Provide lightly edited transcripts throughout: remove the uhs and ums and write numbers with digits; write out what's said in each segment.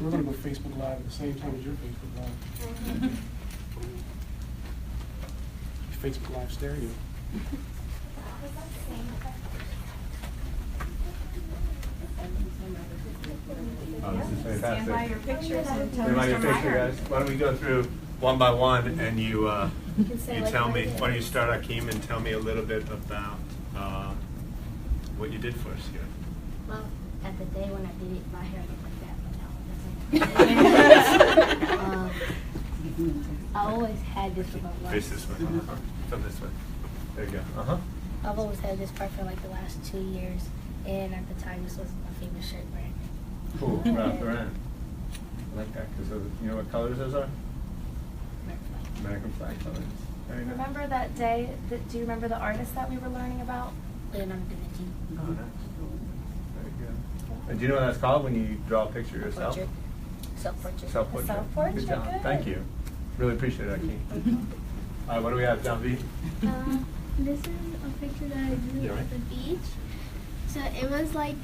We're gonna go Facebook Live at the same time as your Facebook Live. Facebook Live stereo. Oh, this is fantastic. Stand by your pictures and tell Stand by your Mr. picture, Meyer. guys. Why don't we go through one by one, and you say you like tell what me. I did. Why don't you start, Akeem, and tell me a little bit about what you did for us here. Well, at the day when I did it, my hair looked like that, but now it doesn't. I always had this for my life. Face this way. Come this way. There you go. I've always had this part for like the last 2 years, and at the time this was my favorite shirt brand. Cool. Wrap around. I like that because you know what colors those are? American flag colors. Very nice. Remember that day, do you remember the artist that we were learning about? Leonardo da Vinci. Oh, nice. Very good. And do you know what that's called when you draw a picture of yourself? Portrait. Self-portrait. Self-portrait. Self-portrait, Good job. good. Thank you. Really appreciate it, Akeem. What do we have, John B? This is a picture that I drew You all right? at the beach. So it was like,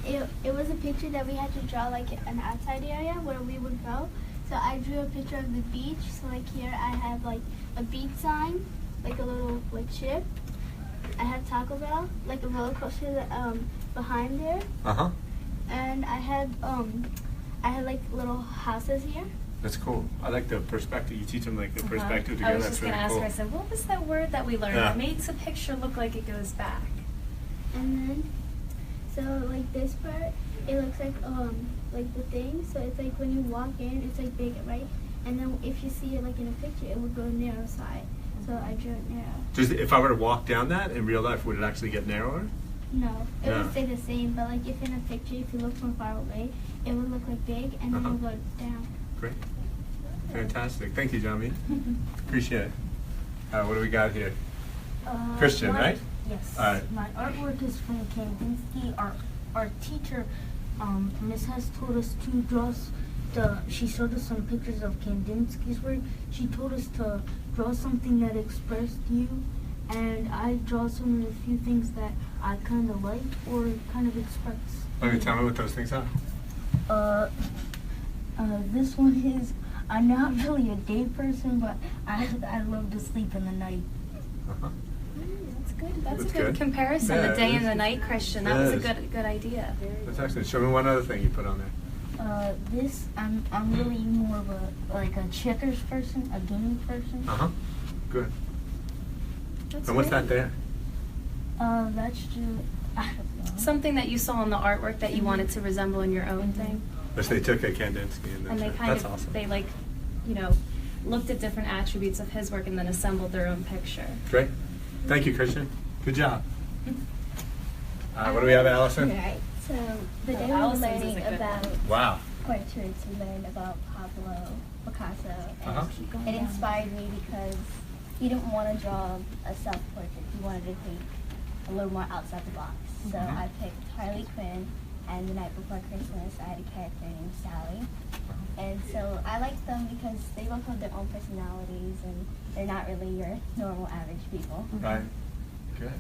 it was a picture that we had to draw like an outside area where we would go. So I drew a picture of the beach. So like here I have like a beach sign, like a little like ship. I have Taco Bell, like a roller coaster behind there. And I had like little houses here. That's cool. I like the perspective. You teach them like the perspective I together. was That's just really going to ask cool. her, I said, what was that word that we learned Yeah. that makes a picture look like it goes back? And then, so like this part, it looks like the thing. So it's like when you walk in, it's like big, right? And then if you see it like in a picture, it would go narrow side. So I drew it narrow. Just if I were to walk down that in real life, would it actually get narrower? No, it No. would stay the same. But like if in a picture, if you look from far away, it would look like big, and then it would go down. Great. Fantastic. Thank you, John B. Appreciate it. What do we got here? Christian, right? Yes. All right. My artwork is from Kandinsky. Our teacher, Miss Hess, told us to draw. She showed us some pictures of Kandinsky's work. She told us to draw something that expressed you, and I draw some of the few things that I kind of like or kind of express. Okay, tell me what those things are. This one is. I'm not really a day person, but I love to sleep in the night. That's good. That's That's a good good. comparison, Yeah, the day it and the is. night, Christian. That It was a is. good idea. That's excellent. Show me one other thing you put on there. This I'm really more of a checkers person, a gaming person. Good. That's And what's great. that there? That's just I don't know. Something that you saw in the artwork that you wanted to resemble in your own thing. Yes, they took a Kandinsky and And they kind that's of, awesome. they like, looked at different attributes of his work and then assembled their own picture. Great. Thank you, Christian. Good job. What do we have, Allison? Right. So the day we were Allison's is learning a good about Wow. portraits, we learned about Pablo Picasso, and Uh-huh. it inspired me because he didn't want to draw a self-portrait. He wanted to think a little more outside the box. So Mhm. I picked Harley Quinn, and the night before Christmas, I had a character named Sally. And so I like them because they both have their own personalities, and they're not really your normal average people. Right. Good.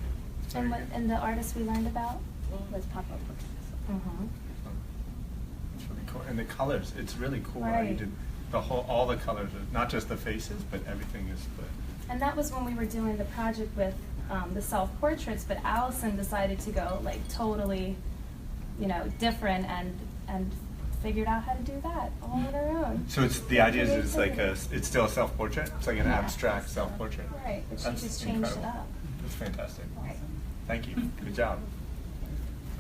Very good. And the artist we learned about? Was Pablo Picasso. It's really cool. And the colors, it's really cool how you Right. did all the colors, not just the faces, but everything is split. And that was when we were doing the project with the self-portraits, but Allison decided to go like totally, different and figured out how to do that all on her own. So the idea is it's still a self-portrait? It's like an Yeah. abstract self-portrait? Right, but she That's just changed it incredible. up. That's fantastic. Right. Thank you. Good job.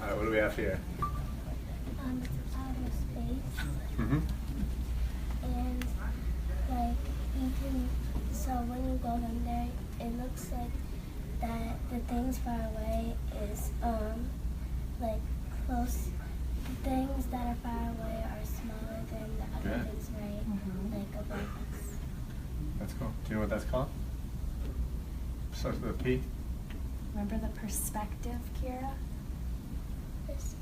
All right, what do we have here? Outer space. Mm-hmm. And like you can, so when you go in there, it looks like that the things far away is like close. The things that are far away are smaller than the other Good. things right like above us. That's cool. Do you know what that's called? Starts with a P? Remember the perspective, Kira? This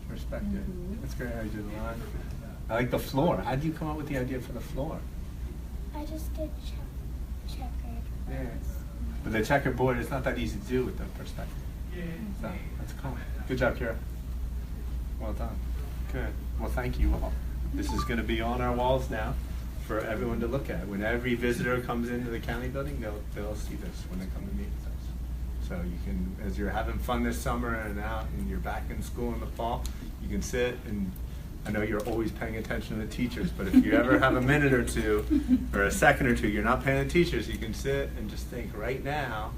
Perspective. That's great how you do the line. I like the floor. How did you come up with the idea for the floor? I just did checkered. Yeah. But the checkerboard, it's not that easy to do with the perspective. So that's cool. Good job, Kira. Well done. Good. Well, thank you all. This is going to be on our walls now for everyone to look at. When every visitor comes into the county building, they'll see this when they come to meet with us. So you can, as you're having fun this summer and out and you're back in school in the fall, you can sit and I know you're always paying attention to the teachers, but if you ever have a minute or two or a second or two, you're not paying the teachers, you can sit and just think right now,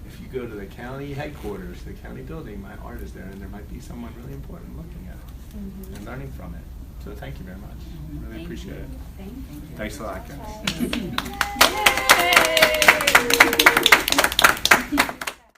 if you go to the county headquarters, the county building, my art is there and there might be someone really important looking at it and learning from it. So thank you very much. Really appreciate it. Thanks a lot, guys. Yay!